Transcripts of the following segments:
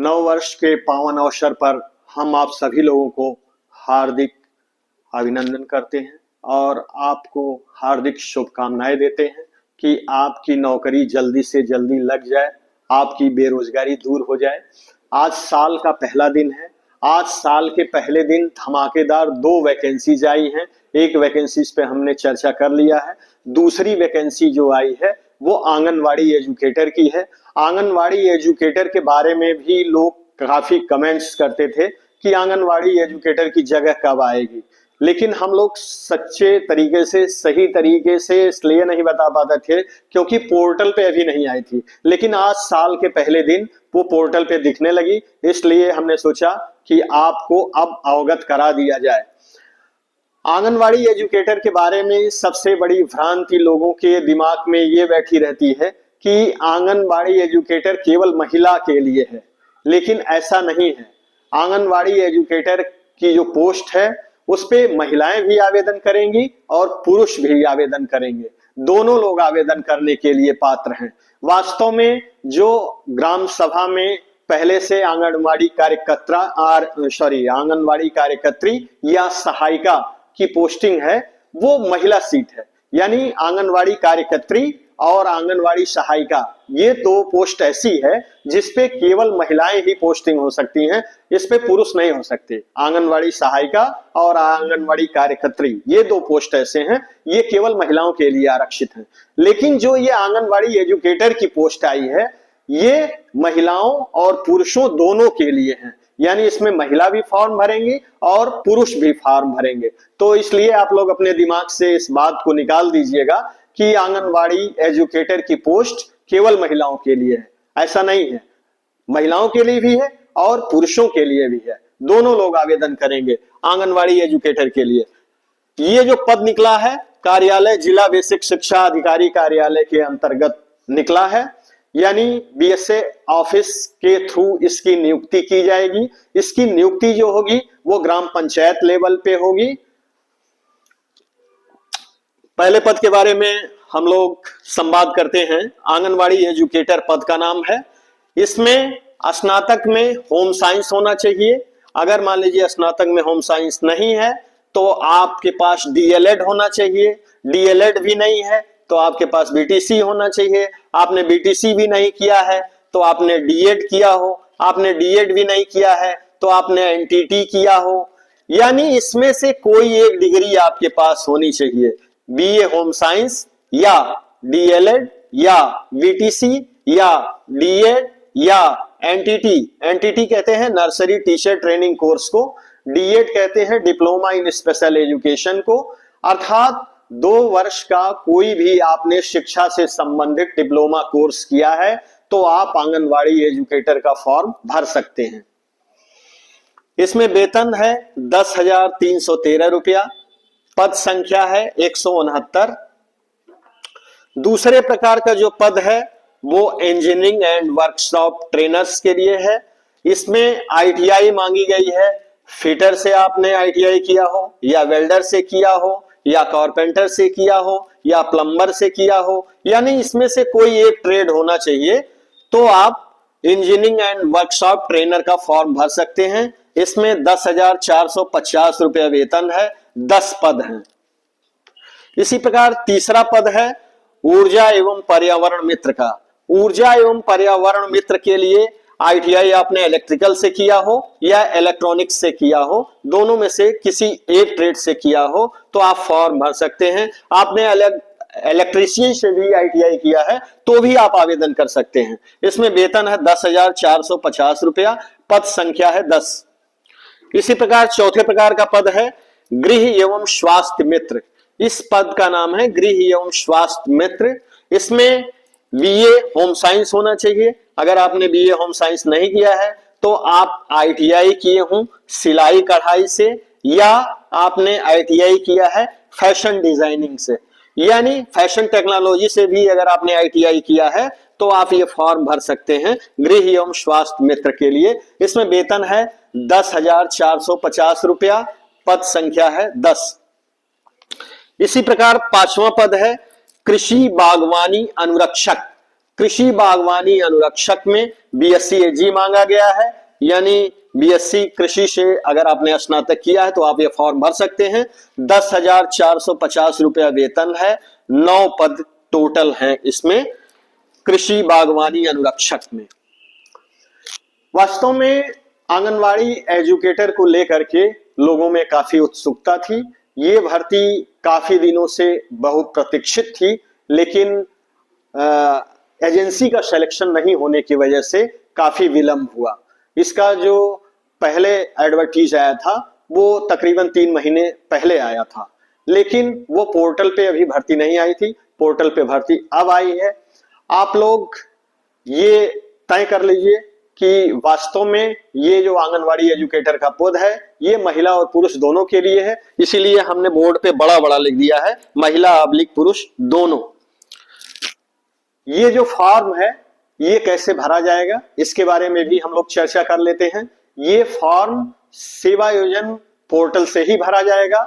नव वर्ष के पावन अवसर पर हम आप सभी लोगों को हार्दिक अभिनंदन करते हैं और आपको हार्दिक शुभकामनाएं देते हैं कि आपकी नौकरी जल्दी से जल्दी लग जाए, आपकी बेरोजगारी दूर हो जाए। आज साल का पहला दिन है। आज साल के पहले दिन धमाकेदार 2 वैकेंसीज आई हैं। एक वैकेंसी पे हमने चर्चा कर लिया है। दूसरी वैकेंसी जो आई है वो आंगनवाड़ी एजुकेटर की है। आंगनवाड़ी एजुकेटर के बारे में भी लोग काफी कमेंट्स करते थे कि आंगनवाड़ी एजुकेटर की जगह कब आएगी, लेकिन हम लोग सच्चे तरीके से, सही तरीके से इसलिए नहीं बता पाते थे क्योंकि पोर्टल पे अभी नहीं आई थी। लेकिन आज साल के पहले दिन वो पोर्टल पे दिखने लगी, इसलिए हमने सोचा कि आपको अब अवगत करा दिया जाए। आंगनवाड़ी एजुकेटर के बारे में सबसे बड़ी भ्रांति लोगों के दिमाग में ये बैठी रहती है कि आंगनवाड़ी एजुकेटर केवल महिला के लिए है, लेकिन ऐसा नहीं है। आंगनवाड़ी एजुकेटर की जो पोस्ट है उस पे महिलाएं भी आवेदन करेंगी और पुरुष भी आवेदन करेंगे। दोनों लोग आवेदन करने के लिए पात्र हैं। वास्तव में जो ग्राम सभा में पहले से आंगनवाड़ी कार्यकर्त्री या सहायिका की पोस्टिंग है वो महिला सीट है, यानी आंगनवाड़ी कार्यकर्त्री और आंगनवाड़ी सहायिका, ये 2 पोस्ट ऐसी है जिसपे केवल महिलाएं ही पोस्टिंग हो सकती हैं, इस पे पुरुष नहीं हो सकते। आंगनवाड़ी सहायिका और आंगनवाड़ी कार्यकर्त्री, ये 2 पोस्ट ऐसे हैं, ये केवल महिलाओं के लिए आरक्षित हैं। लेकिन जो ये आंगनवाड़ी एजुकेटर की पोस्ट आई है ये महिलाओं और पुरुषों दोनों के लिए है, यानी इसमें महिला भी फॉर्म भरेंगे और पुरुष भी फॉर्म भरेंगे। तो इसलिए आप लोग अपने दिमाग से इस बात को निकाल दीजिएगा कि आंगनवाड़ी एजुकेटर की पोस्ट केवल महिलाओं के लिए है। ऐसा नहीं है, महिलाओं के लिए भी है और पुरुषों के लिए भी है। दोनों लोग आवेदन करेंगे आंगनवाड़ी एजुकेटर के लिए। ये जो पद निकला है कार्यालय जिला बेसिक शिक्षा अधिकारी कार्यालय के अंतर्गत निकला है, यानी बीएसए ऑफिस के थ्रू इसकी नियुक्ति की जाएगी। इसकी नियुक्ति जो होगी वो ग्राम पंचायत लेवल पे होगी। पहले पद के बारे में हम लोग संवाद करते हैं। आंगनवाड़ी एजुकेटर पद का नाम है। इसमें स्नातक में होम साइंस होना चाहिए। अगर मान लीजिए स्नातक में होम साइंस नहीं है तो आपके पास डीएलएड होना चाहिए। डीएलएड भी नहीं है तो आपके पास बीटीसी होना चाहिए। आपने बीटीसी भी नहीं किया है तो आपने डीएड किया हो। आपने डीएड भी नहीं किया है तो आपने एनटीटी किया हो, यानी इसमें से कोई एक डिग्री आपके पास होनी चाहिए। बीए होम साइंस या डीएलएड या बीटीसी या डीएड या एनटीटी। एनटीटी कहते हैं नर्सरी टीचर ट्रेनिंग कोर्स को, डीएड कहते हैं डिप्लोमा इन स्पेशल एजुकेशन को। अर्थात 2 वर्ष का कोई भी आपने शिक्षा से संबंधित डिप्लोमा कोर्स किया है तो आप आंगनवाड़ी एजुकेटर का फॉर्म भर सकते हैं। इसमें वेतन है 10,313 रुपया। पद संख्या है 169। दूसरे प्रकार का जो पद है वो इंजीनियरिंग एंड वर्कशॉप ट्रेनर्स के लिए है। इसमें आईटीआई मांगी गई है। फिटर से आपने आईटीआई किया हो या वेल्डर से किया हो या कारपेंटर से किया हो या प्लम्बर से किया हो, यानी इसमें से कोई एक ट्रेड होना चाहिए तो आप इंजीनियरिंग एंड वर्कशॉप ट्रेनर का फॉर्म भर सकते हैं। इसमें 10,450 रुपया वेतन है। 10 पद हैं। इसी प्रकार तीसरा पद है ऊर्जा एवं पर्यावरण मित्र का। ऊर्जा एवं पर्यावरण मित्र के लिए आईटीआई आपने इलेक्ट्रिकल से किया हो या इलेक्ट्रॉनिक्स से किया हो, दोनों में से किसी एक ट्रेड से किया हो तो आप फॉर्म भर सकते हैं। आपने इलेक्ट्रीशियन से भी आईटीआई किया है तो भी आप आवेदन कर सकते हैं। इसमें वेतन है 10,450 रुपया। पद संख्या है 10। इसी प्रकार चौथे प्रकार का पद है गृह एवं स्वास्थ्य मित्र। इस पद का नाम है गृह एवं स्वास्थ्य मित्र। इसमें बीए होम साइंस होना चाहिए। अगर आपने बीए होम साइंस नहीं किया है तो आप आईटीआई किए हों सिलाई कढ़ाई से या आपने आईटीआई किया है फैशन डिजाइनिंग से, यानी फैशन टेक्नोलॉजी से भी अगर आपने आईटीआई किया है तो आप ये फॉर्म भर सकते हैं गृह एवं स्वास्थ्य मित्र के लिए। इसमें वेतन है 10,450 रुपया। पद संख्या है 10। इसी प्रकार 5वां पद है कृषि बागवानी अनुरक्षक। कृषि बागवानी अनुरक्षक में बीएससी एजी मांगा गया है, यानी बीएससी कृषि से अगर आपने स्नातक किया है तो आप ये फॉर्म भर सकते हैं। 10,450 रुपया वेतन है, 9 पद टोटल हैं इसमें कृषि बागवानी अनुरक्षक में। वास्तव में आंगनवाड़ी एजुकेटर को लेकर के लोगों में काफी उत्सुकता थी। ये भर्ती काफी दिनों से बहुप्रतीक्षित थी, लेकिन एजेंसी का सिलेक्शन नहीं होने की वजह से काफी विलंब हुआ। इसका जो पहले एडवर्टीज आया था वो तकरीबन 3 महीने पहले आया था, लेकिन वो पोर्टल पे अभी भर्ती नहीं आई थी। पोर्टल पे भर्ती अब आई है। आप लोग ये तय कर लीजिए कि वास्तव में ये जो आंगनवाड़ी एजुकेटर का पद है ये महिला और पुरुष दोनों के लिए है, इसीलिए हमने बोर्ड पे बड़ा बड़ा लिख दिया है महिला / पुरुष दोनों। ये जो फॉर्म है ये कैसे भरा जाएगा इसके बारे में भी हम लोग चर्चा कर लेते हैं। ये फॉर्म सेवायोजन पोर्टल से ही भरा जाएगा।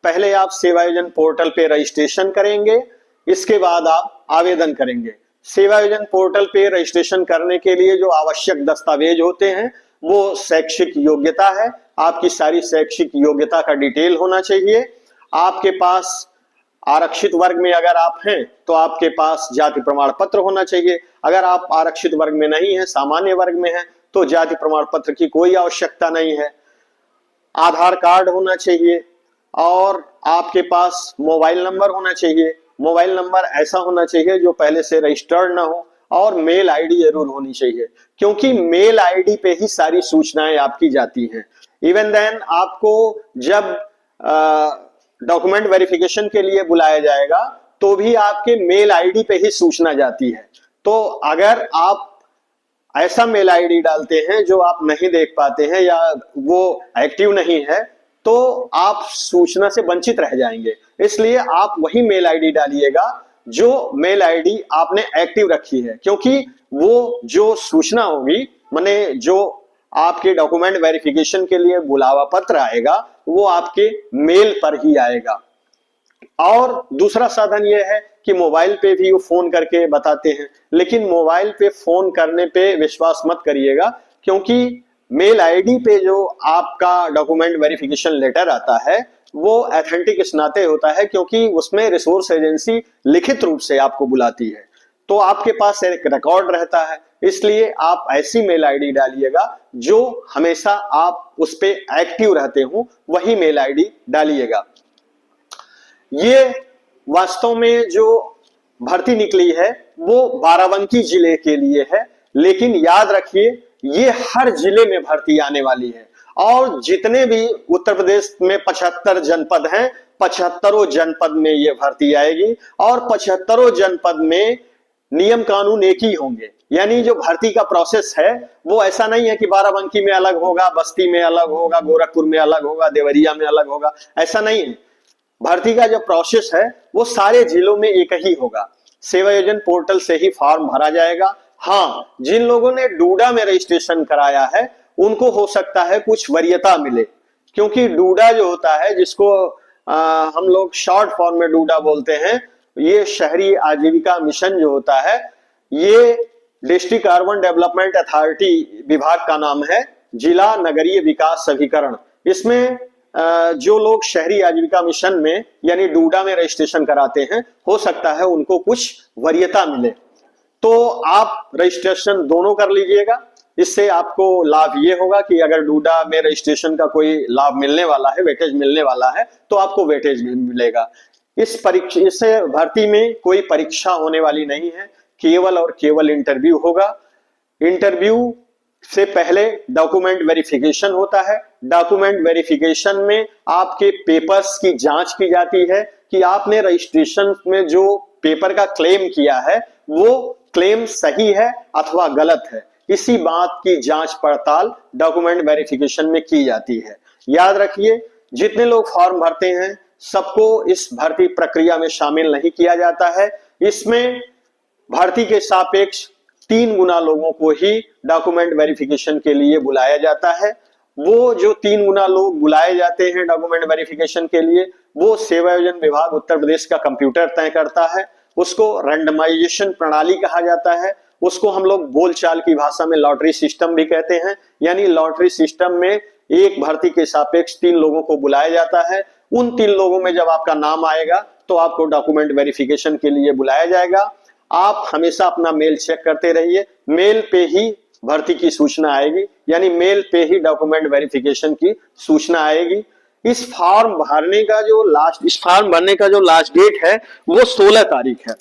पहले आप सेवायोजन पोर्टल पे रजिस्ट्रेशन करेंगे, इसके बाद आप आवेदन करेंगे। सेवायोजन पोर्टल पे रजिस्ट्रेशन करने के लिए जो आवश्यक दस्तावेज होते हैं वो शैक्षिक योग्यता है। आपकी सारी शैक्षिक योग्यता का डिटेल होना चाहिए। आपके पास आरक्षित वर्ग में अगर आप हैं तो आपके पास जाति प्रमाण पत्र होना चाहिए। अगर आप आरक्षित वर्ग में नहीं है, सामान्य वर्ग में है, तो जाति प्रमाण पत्र की कोई आवश्यकता नहीं है। आधार कार्ड होना चाहिए और आपके पास मोबाइल नंबर होना चाहिए। मोबाइल नंबर ऐसा होना चाहिए जो पहले से रजिस्टर्ड ना हो, और मेल आईडी जरूर होनी चाहिए, क्योंकि मेल आईडी पे ही सारी सूचनाएं आपकी जाती हैं। इवन देन आपको जब डॉक्यूमेंट वेरिफिकेशन के लिए बुलाया जाएगा तो भी आपके मेल आईडी पे ही सूचना जाती है। तो अगर आप ऐसा मेल आईडी डालते हैं जो आप नहीं देख पाते हैं या वो एक्टिव नहीं है तो आप सूचना से वंचित रह जाएंगे। इसलिए आप वही मेल आईडी डालिएगा जो मेल आईडी आपने एक्टिव रखी है, क्योंकि वो जो सूचना होगी माने जो आपके डॉक्यूमेंट वेरिफिकेशन के लिए बुलावा पत्र आएगा वो आपके मेल पर ही आएगा। और दूसरा साधन यह है कि मोबाइल पे भी वो फोन करके बताते हैं, लेकिन मोबाइल पे फोन करने पे विश्वास मत करिएगा, क्योंकि मेल आईडी पे जो आपका डॉक्यूमेंट वेरिफिकेशन लेटर आता है वो ऑथेंटिक इस नाते होता है क्योंकि उसमें रिसोर्स एजेंसी लिखित रूप से आपको बुलाती है, तो आपके पास एक रिकॉर्ड रहता है। इसलिए आप ऐसी मेल आईडी डालिएगा जो हमेशा आप उस पे एक्टिव रहते हो, वही मेल आईडी डालिएगा। ये वास्तव में जो भर्ती निकली है वो बाराबंकी जिले के लिए है, लेकिन याद रखिए ये हर जिले में भर्ती आने वाली है। और जितने भी उत्तर प्रदेश में 75 जनपद हैं, 75 जनपद में ये भर्ती आएगी और 75 जनपद में नियम कानून एक ही होंगे। यानी जो भर्ती का प्रोसेस है वो ऐसा नहीं है कि बाराबंकी में अलग होगा, बस्ती में अलग होगा, गोरखपुर में अलग होगा, देवरिया में अलग होगा, ऐसा नहीं है। भर्ती का जो प्रोसेस है वो सारे जिलों में एक ही होगा। सेवायोजन पोर्टल से ही फॉर्म भरा जाएगा। हाँ, जिन लोगों ने डूडा में रजिस्ट्रेशन कराया है उनको हो सकता है कुछ वरीयता मिले, क्योंकि डूडा जो होता है जिसको हम लोग शॉर्ट फॉर्म में डूडा बोलते हैं, ये शहरी आजीविका मिशन जो होता है ये डिस्ट्रिक्ट अर्बन डेवलपमेंट अथॉरिटी विभाग का नाम है, जिला नगरीय विकास अभिकरण। इसमें जो लोग शहरी आजीविका मिशन में यानी डूडा में रजिस्ट्रेशन कराते हैं हो सकता है उनको कुछ वरीयता मिले, तो आप रजिस्ट्रेशन दोनों कर लीजिएगा। इससे आपको लाभ ये होगा कि अगर डूडा में रजिस्ट्रेशन का कोई लाभ मिलने वाला है, वेटेज मिलने वाला है, तो आपको वेटेज मिलेगा। इस भर्ती में कोई परीक्षा होने वाली नहीं है, केवल और केवल इंटरव्यू होगा। इंटरव्यू से पहले डॉक्यूमेंट वेरिफिकेशन होता है। डॉक्यूमेंट वेरिफिकेशन में आपके पेपर्स की जांच की जाती है कि आपने रजिस्ट्रेशन में जो पेपर का क्लेम किया है वो क्लेम सही है अथवा गलत है। इसी बात की जांच पड़ताल डॉक्यूमेंट वेरिफिकेशन में की जाती है। याद रखिए, जितने लोग फॉर्म भरते हैं सबको इस भर्ती प्रक्रिया में शामिल नहीं किया जाता है। इसमें भर्ती के सापेक्ष 3 गुना लोगों को ही डॉक्यूमेंट वेरिफिकेशन के लिए बुलाया जाता है। वो जो 3 गुना लोग बुलाए जाते हैं डॉक्यूमेंट वेरिफिकेशन के लिए वो सेवायोजन विभाग उत्तर प्रदेश का कंप्यूटर तय करता है। उसको रैंडमाइजेशन प्रणाली कहा जाता है, उसको हम लोग बोलचाल की भाषा में लॉटरी सिस्टम भी कहते हैं। यानी लॉटरी सिस्टम में एक भर्ती के सापेक्ष 3 लोगों को बुलाया जाता है। उन 3 लोगों में जब आपका नाम आएगा तो आपको डॉक्यूमेंट वेरिफिकेशन के लिए बुलाया जाएगा। आप हमेशा अपना मेल चेक करते रहिए, मेल पे ही भर्ती की सूचना आएगी, यानी मेल पे ही डॉक्यूमेंट वेरिफिकेशन की सूचना आएगी। इस फॉर्म भरने का जो लास्ट डेट है वो 16 तारीख है।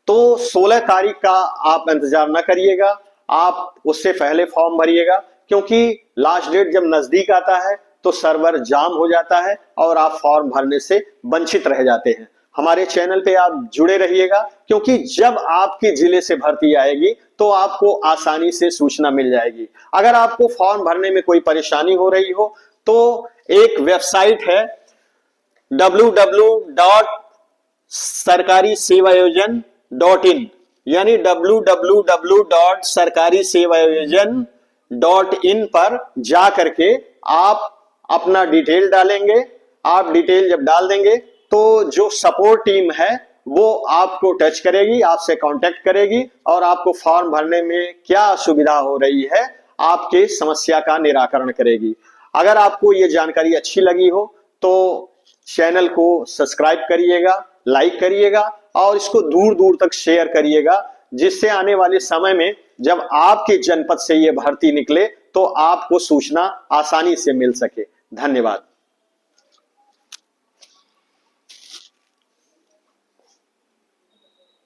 तो 16 तारीख का आप इंतजार न करिएगा, आप उससे पहले फॉर्म भरिएगा, क्योंकि लास्ट डेट जब नजदीक आता है तो सर्वर जाम हो जाता है और आप फॉर्म भरने से वंचित रह जाते हैं। हमारे चैनल पे आप जुड़े रहिएगा, क्योंकि जब आपके जिले से भर्ती आएगी तो आपको आसानी से सूचना मिल जाएगी। अगर आपको फॉर्म भरने में कोई परेशानी हो रही हो तो एक वेबसाइट है www.sarkarisevayojan.in, यानी www.sarkarisevayojan.in पर जा करके आप अपना डिटेल डालेंगे। आप डिटेल जब डाल देंगे तो जो सपोर्ट टीम है वो आपको टच करेगी, आपसे कांटेक्ट करेगी और आपको फॉर्म भरने में क्या असुविधा हो रही है आपके समस्या का निराकरण करेगी। अगर आपको ये जानकारी अच्छी लगी हो तो चैनल को सब्सक्राइब करिएगा, लाइक करिएगा और इसको दूर दूर तक शेयर करिएगा, जिससे आने वाले समय में जब आपके जनपद से ये भर्ती निकले तो आपको सूचना आसानी से मिल सके। धन्यवाद।